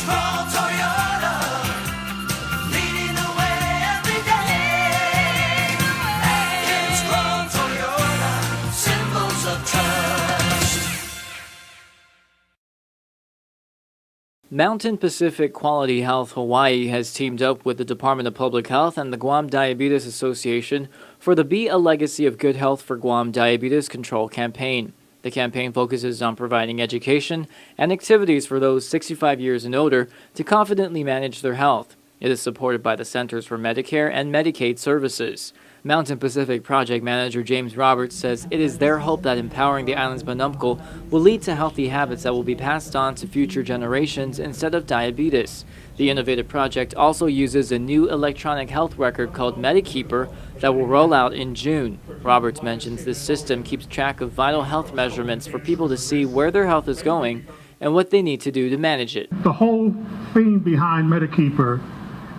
Strong Toyota, leading the way every day. And strong Toyota, symbols of trust. Mountain Pacific Quality Health Hawaii has teamed up with the Department of Public Health and the Guam Diabetes Association for the Be a Legacy of Good Health for Guam Diabetes Control campaign. The campaign focuses on providing education and activities for those 65 years and older to confidently manage their health. It is supported by the Centers for Medicare and Medicaid Services. Mountain Pacific Project Manager James Roberts says it is their hope that empowering the island's manumkul will lead to healthy habits that will be passed on to future generations instead of diabetes. The innovative project also uses a new electronic health record called MediKeeper that will roll out in June. Roberts mentions this system keeps track of vital health measurements for people to see where their health is going and what they need to do to manage it. The whole theme behind MediKeeper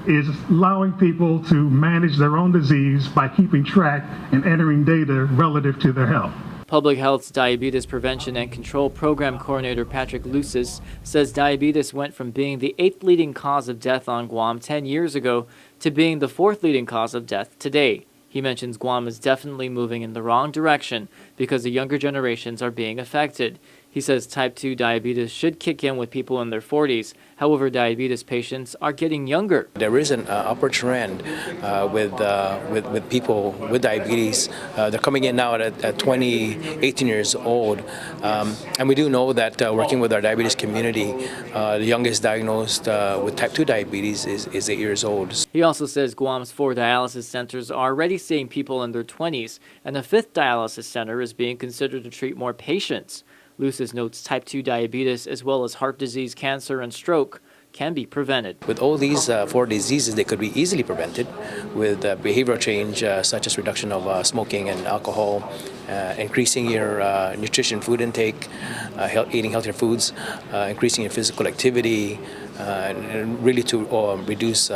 is allowing people to manage their own disease by keeping track and entering data relative to their health. Public Health's Diabetes Prevention and Control Program Coordinator Patrick Lucis says diabetes went from being the 8th leading cause of death on Guam 10 years ago to being the 4th leading cause of death today. He mentions Guam is definitely moving in the wrong direction because the younger generations are being affected. He says type 2 diabetes should kick in with people in their 40s. However, diabetes patients are getting younger. There is an upward trend with people with diabetes. They're coming in now at 20, 18 years old. And we do know that working with our diabetes community, the youngest diagnosed with type 2 diabetes is 8 years old. He also says Guam's 4 dialysis centers are already seeing people in their 20s, and a 5th dialysis center is being considered to treat more patients. Lucis notes type 2 diabetes, as well as heart disease, cancer, and stroke, can be prevented. With all these 4 diseases, they could be easily prevented with behavioral change, such as reduction of smoking and alcohol, increasing your nutrition, food intake, eating healthier foods, increasing your physical activity, and really to reduce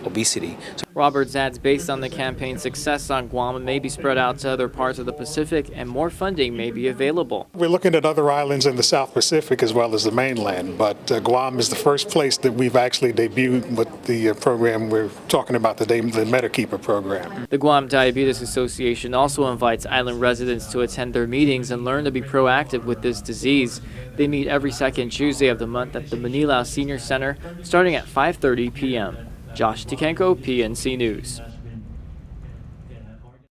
obesity. Roberts adds based on the campaign's success on Guam, it may be spread out to other parts of the Pacific and more funding may be available. We're looking at other islands in the South Pacific as well as the mainland, but Guam is the first place that we've actually debuted with the program we're talking about today, the MediKeeper program. The Guam Diabetes Association also invites island residents to attend their meetings and learn to be proactive with this disease. They meet every second Tuesday of the month at the Manila Senior Center starting at 5:30 p.m. Josh Tikenko, PNC News.